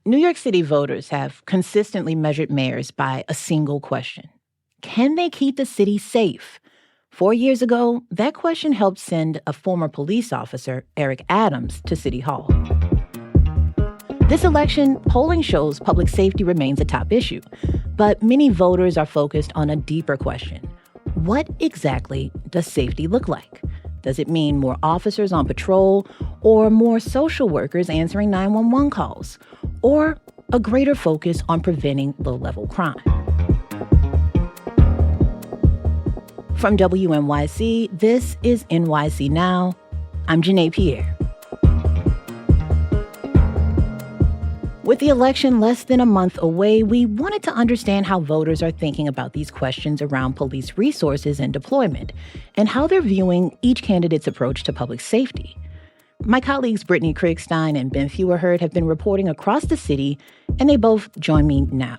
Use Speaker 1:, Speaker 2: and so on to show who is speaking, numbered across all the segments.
Speaker 1: New York City voters have consistently measured mayors by a single question. Can they keep the city safe? 4 years ago, that question helped send a former police officer, Eric Adams, to City Hall. This election, polling shows public safety remains a top issue. But many voters are focused on a deeper question. What exactly does safety look like? Does it mean more officers on patrol, or more social workers answering 911 calls, or a greater focus on preventing low-level crime? From WNYC, this is NYC Now. I'm Janae Pierre. With the election less than a month away, we wanted to understand how voters are thinking about these questions around police resources and deployment, and how they're viewing each candidate's approach to public safety. My colleagues Brittany Kriegstein and Ben Feuerherd have been reporting across the city, and they both join me now.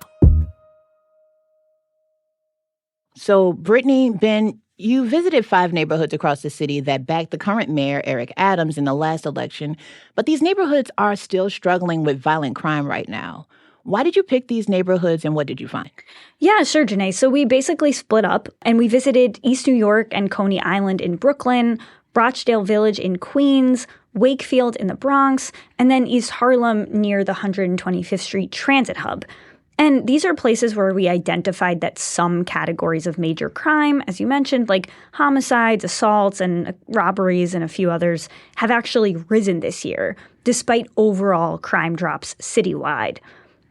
Speaker 1: So, Brittany, Ben, you visited 5 neighborhoods across the city that backed the current mayor, Eric Adams, in the last election. But these neighborhoods are still struggling with violent crime right now. Why did you pick these neighborhoods and what did you find?
Speaker 2: Yeah, sure, Janae. So we basically split up and we visited East New York and Coney Island in Brooklyn, Rochdale Village in Queens, Wakefield in the Bronx, and then East Harlem near the 125th Street Transit Hub. And these are places where we identified that some categories of major crime, as you mentioned, like homicides, assaults, and robberies, and a few others, have actually risen this year, despite overall crime drops citywide.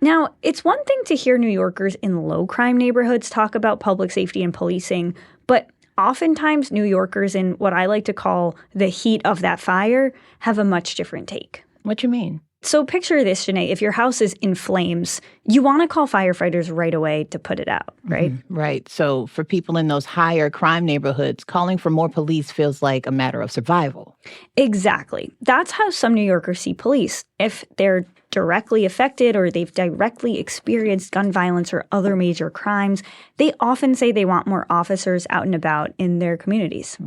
Speaker 2: Now, it's one thing to hear New Yorkers in low-crime neighborhoods talk about public safety and policing, but oftentimes New Yorkers in what I like to call the heat of that fire have a much different take.
Speaker 1: What you mean?
Speaker 2: So picture this, Janae. If your house is in flames, you want to call firefighters right away to put it out, right?
Speaker 1: Mm-hmm. Right. So for people in those higher crime neighborhoods, calling for more police feels like a matter of survival.
Speaker 2: Exactly. That's how some New Yorkers see police. If they're directly affected or they've directly experienced gun violence or other major crimes, they often say they want more officers out and about in their communities.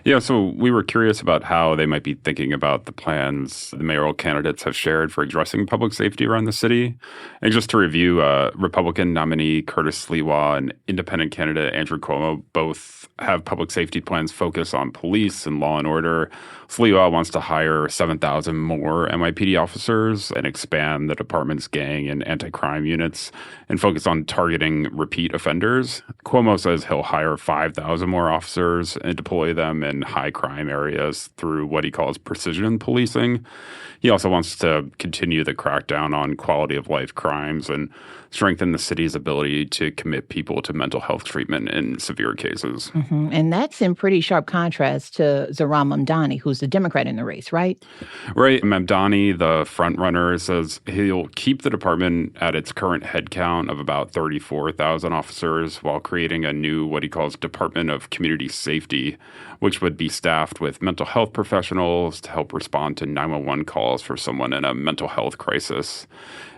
Speaker 3: Yeah, so we were curious about how they might be thinking about the plans the mayoral candidates have shared for addressing public safety around the city. And just to review, Republican nominee Curtis Sliwa and independent candidate Andrew Cuomo both have public safety plans focused on police and law and order. Sliwa wants to hire 7,000 more NYPD officers and expand the department's gang and anti-crime units and focus on targeting repeat offenders. Cuomo says he'll hire 5,000 more officers and deploy them in high crime areas through what he calls precision policing. He also wants to continue the crackdown on quality of life crimes and strengthen the city's ability to commit people to mental health treatment in severe cases.
Speaker 1: Mm-hmm. And that's in pretty sharp contrast to Zohran Mamdani, who's the Democrat in the race, right?
Speaker 3: Right. Mamdani, the frontrunner, says he'll keep the department at its current headcount of about 34,000 officers while creating a new, what he calls, Department of Community Safety, which would be staffed with mental health professionals to help respond to 911 calls for someone in a mental health crisis.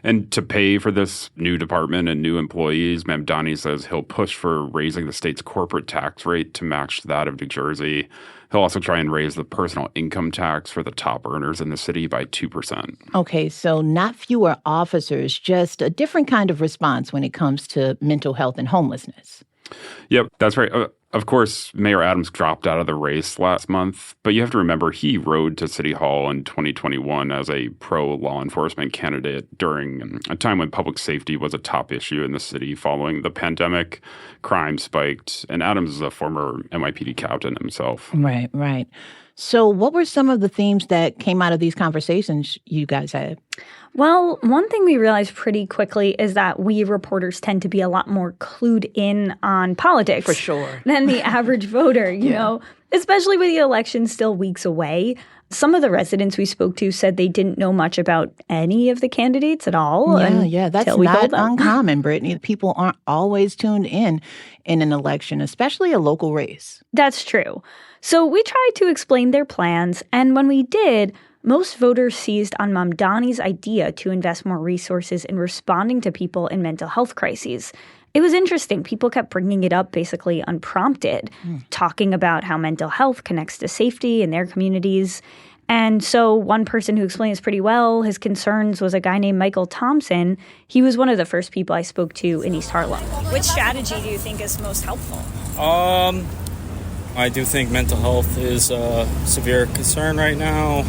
Speaker 3: And to pay for this new department and new employees, Mamdani says he'll push for raising the state's corporate tax rate to match that of New Jersey. He'll also try and raise the personal income tax for the top earners in the city by 2%.
Speaker 1: Okay, so not fewer officers, just a different kind of response when it comes to mental health and homelessness.
Speaker 3: Yep, that's right. Of course, Mayor Adams dropped out of the race last month, but you have to remember he rode to City Hall in 2021 as a pro-law enforcement candidate during a time when public safety was a top issue in the city following the pandemic. Crime spiked, and Adams is a former NYPD captain himself.
Speaker 1: Right, right. So what were some of the themes that came out of these conversations you guys had?
Speaker 2: Well, one thing we realized pretty quickly is that we reporters tend to be a lot more clued in on politics.
Speaker 1: For sure.
Speaker 2: Than the average voter, you know, especially with the election still weeks away. Some of the residents we spoke to said they didn't know much about any of the candidates at all.
Speaker 1: Yeah, that's not uncommon, Brittany. People aren't always tuned in an election, especially a local race.
Speaker 2: That's true. So we tried to explain their plans, and when we did, most voters seized on Mamdani's idea to invest more resources in responding to people in mental health crises. It was interesting. People kept bringing it up basically unprompted, talking about how mental health connects to safety in their communities. And so one person who explains pretty well his concerns was a guy named Michael Thompson. He was one of the first people I spoke to in East Harlem. Which strategy do you think is most helpful?
Speaker 4: I do think mental health is a severe concern right now.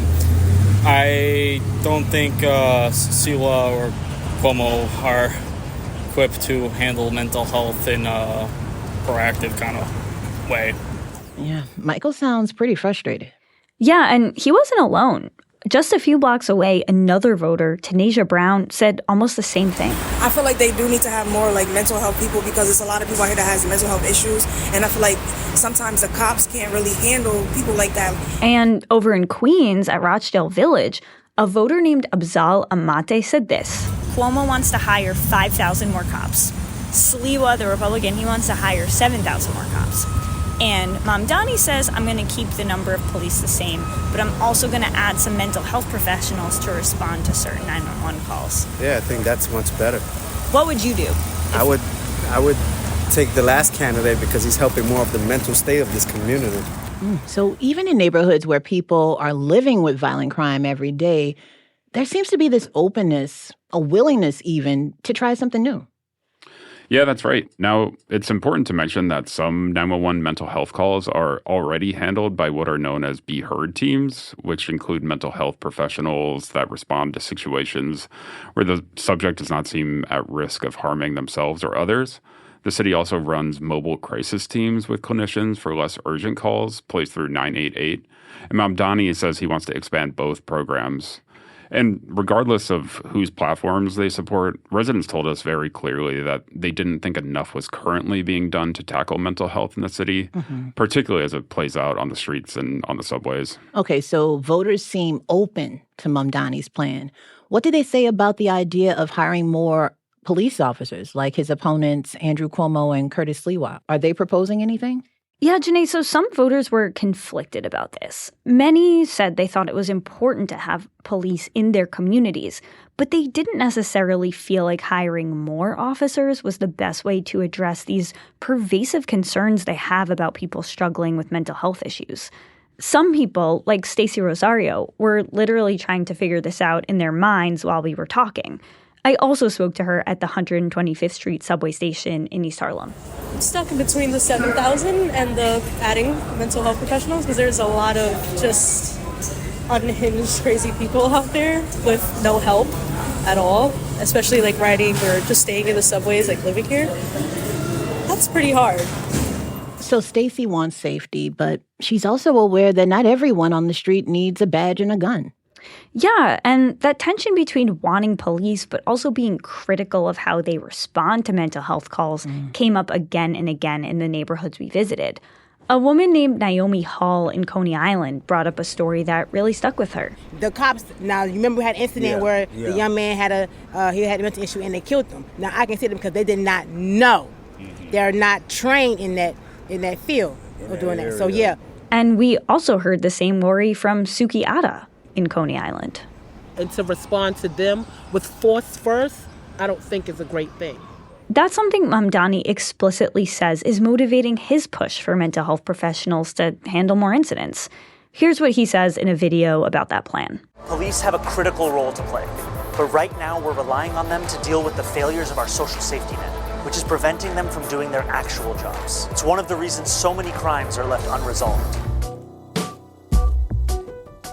Speaker 4: I don't think Siwa or Cuomo are equipped to handle mental health in a proactive kind of way.
Speaker 1: Yeah, Michael sounds pretty frustrated.
Speaker 2: Yeah, and he wasn't alone. Just a few blocks away, another voter, Tanasia Brown, said almost the same thing.
Speaker 5: I feel like they do need to have more mental health people because there's a lot of people out here that has mental health issues. And I feel like sometimes the cops can't really handle people like that.
Speaker 2: And over in Queens at Rochdale Village, a voter named Abzal Amate said this.
Speaker 6: Cuomo wants to hire 5,000 more cops. Sliwa, the Republican, he wants to hire 7,000 more cops. And Mamdani says, I'm going to keep the number of police the same, but I'm also going to add some mental health professionals to respond to certain 911 calls.
Speaker 7: Yeah, I think that's much better.
Speaker 6: What would you do?
Speaker 7: I would take the last candidate because he's helping more of the mental state of this community.
Speaker 1: So even in neighborhoods where people are living with violent crime every day, there seems to be this openness, a willingness even, to try something new.
Speaker 3: Yeah, that's right. Now, it's important to mention that some 911 mental health calls are already handled by what are known as Be Heard teams, which include mental health professionals that respond to situations where the subject does not seem at risk of harming themselves or others. The city also runs mobile crisis teams with clinicians for less urgent calls placed through 988. And Mamdani says he wants to expand both programs. And regardless of whose platforms they support, residents told us very clearly that they didn't think enough was currently being done to tackle mental health in the city, particularly as it plays out on the streets and on the subways.
Speaker 1: Okay, so voters seem open to Mamdani's plan. What did they say about the idea of hiring more police officers like his opponents, Andrew Cuomo and Curtis Sliwa? Are they proposing anything?
Speaker 2: Yeah, Janae, so some voters were conflicted about this. Many said they thought it was important to have police in their communities, but they didn't necessarily feel like hiring more officers was the best way to address these pervasive concerns they have about people struggling with mental health issues. Some people, like Stacey Rosario, were literally trying to figure this out in their minds while we were talking. I also spoke to her at the 125th Street subway station in East Harlem.
Speaker 8: I'm stuck in between the 7,000 and the adding mental health professionals because there's a lot of just unhinged, crazy people out there with no help at all, especially riding or just staying in the subways, living here. That's pretty hard.
Speaker 1: So Stacey wants safety, but she's also aware that not everyone on the street needs a badge and a gun.
Speaker 2: Yeah, and that tension between wanting police but also being critical of how they respond to mental health calls came up again and again in the neighborhoods we visited. A woman named Naomi Hall in Coney Island brought up a story that really stuck with her.
Speaker 9: The cops, now you remember we had an incident where the young man had a mental issue and they killed him. Now I can see them because they did not know. They're not trained in that field of doing that. So yeah.
Speaker 2: And we also heard the same worry from Suki Ada in Coney Island.
Speaker 10: And to respond to them with force first, I don't think is a great thing.
Speaker 2: That's something Mamdani explicitly says is motivating his push for mental health professionals to handle more incidents. Here's what he says in a video about that plan.
Speaker 11: Police have a critical role to play, but right now we're relying on them to deal with the failures of our social safety net, which is preventing them from doing their actual jobs. It's one of the reasons so many crimes are left unresolved.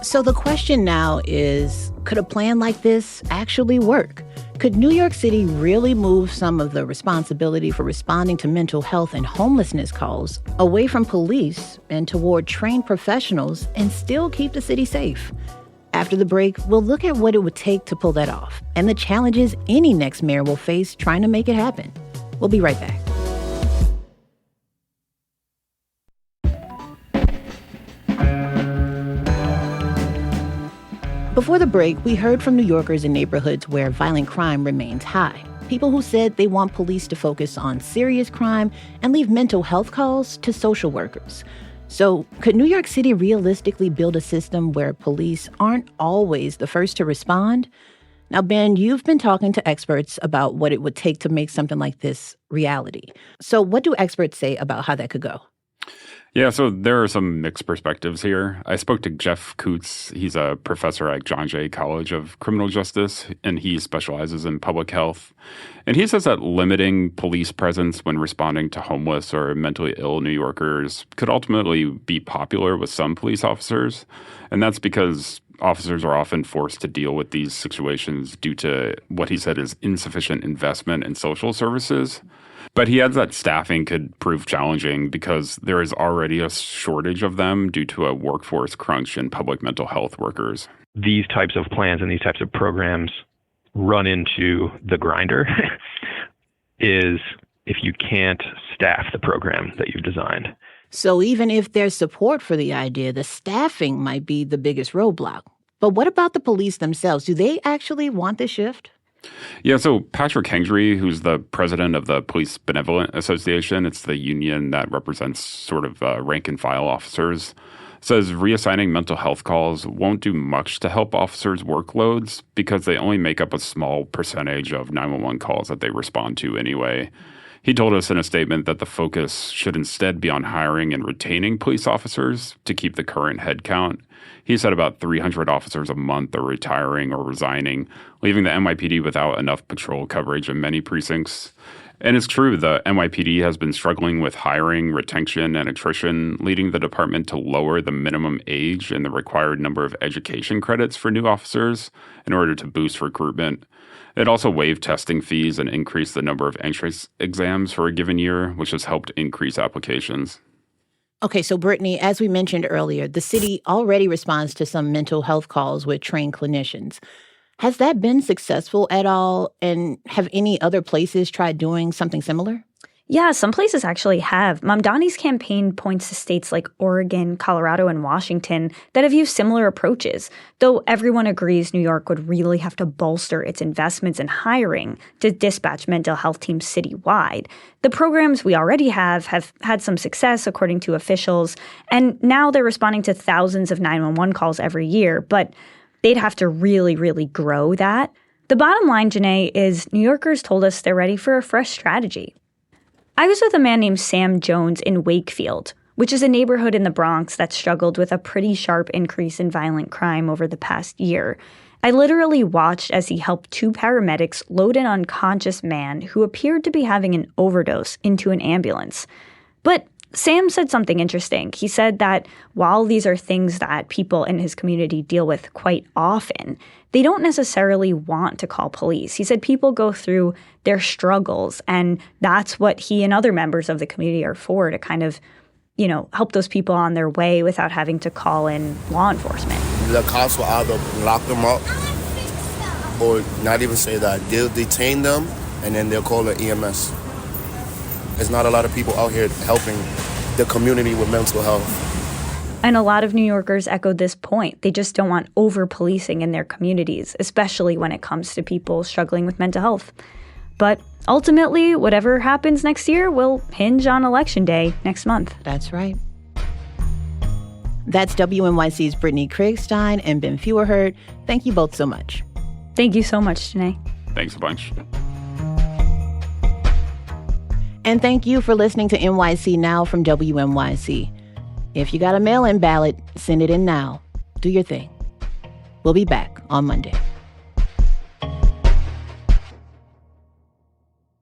Speaker 1: So the question now is, could a plan like this actually work? Could New York City really move some of the responsibility for responding to mental health and homelessness calls away from police and toward trained professionals and still keep the city safe? After the break, we'll look at what it would take to pull that off and the challenges any next mayor will face trying to make it happen. We'll be right back. Before the break, we heard from New Yorkers in neighborhoods where violent crime remains high. People who said they want police to focus on serious crime and leave mental health calls to social workers. So, could New York City realistically build a system where police aren't always the first to respond? Now, Ben, you've been talking to experts about what it would take to make something like this reality. So what do experts say about how that could go?
Speaker 3: Yeah, so there are some mixed perspectives here. I spoke to Jeff Coots. He's a professor at John Jay College of Criminal Justice, and he specializes in public health. And he says that limiting police presence when responding to homeless or mentally ill New Yorkers could ultimately be popular with some police officers. And that's because officers are often forced to deal with these situations due to what he said is insufficient investment in social services. But he adds that staffing could prove challenging because there is already a shortage of them due to a workforce crunch in public mental health workers.
Speaker 12: These types of plans and these types of programs run into the grinder is if you can't staff the program that you've designed.
Speaker 1: So even if there's support for the idea, the staffing might be the biggest roadblock. But what about the police themselves? Do they actually want this shift?
Speaker 3: Yeah, so Patrick Hengry, who's the president of the Police Benevolent Association, it's the union that represents sort of rank-and-file officers, says reassigning mental health calls won't do much to help officers' workloads because they only make up a small percentage of 911 calls that they respond to anyway. He told us in a statement that the focus should instead be on hiring and retaining police officers to keep the current headcount. He said about 300 officers a month are retiring or resigning, leaving the NYPD without enough patrol coverage in many precincts. And it's true, the NYPD has been struggling with hiring, retention, and attrition, leading the department to lower the minimum age and the required number of education credits for new officers in order to boost recruitment. It also waived testing fees and increased the number of entrance exams for a given year, which has helped increase applications.
Speaker 1: Okay, so Brittany, as we mentioned earlier, the city already responds to some mental health calls with trained clinicians. Has that been successful at all? And have any other places tried doing something similar?
Speaker 2: Yeah, some places actually have. Mamdani's campaign points to states like Oregon, Colorado, and Washington that have used similar approaches, though everyone agrees New York would really have to bolster its investments in hiring to dispatch mental health teams citywide. The programs we already have had some success, according to officials, and now they're responding to thousands of 911 calls every year, but they'd have to really, really grow that. The bottom line, Janae, is New Yorkers told us they're ready for a fresh strategy. I was with a man named Sam Jones in Wakefield, which is a neighborhood in the Bronx that struggled with a pretty sharp increase in violent crime over the past year. I literally watched as he helped two paramedics load an unconscious man who appeared to be having an overdose into an ambulance. But Sam said something interesting. He said that while these are things that people in his community deal with quite often, they don't necessarily want to call police. He said people go through their struggles, and that's what he and other members of the community are for, to kind of, help those people on their way without having to call in law enforcement.
Speaker 13: The cops will either lock them up or not even say that. They'll detain them, and then they'll call the EMS. There's not a lot of people out here helping the community with mental health.
Speaker 2: And a lot of New Yorkers echoed this point. They just don't want over-policing in their communities, especially when it comes to people struggling with mental health. But ultimately, whatever happens next year will hinge on Election Day next month.
Speaker 1: That's right. That's WNYC's Brittany Kriegstein and Ben Feuerherd. Thank you both so much.
Speaker 2: Thank you so much, Janae.
Speaker 3: Thanks a bunch.
Speaker 1: And thank you for listening to NYC Now from WNYC. If you got a mail-in ballot, send it in now. Do your thing. We'll be back on Monday.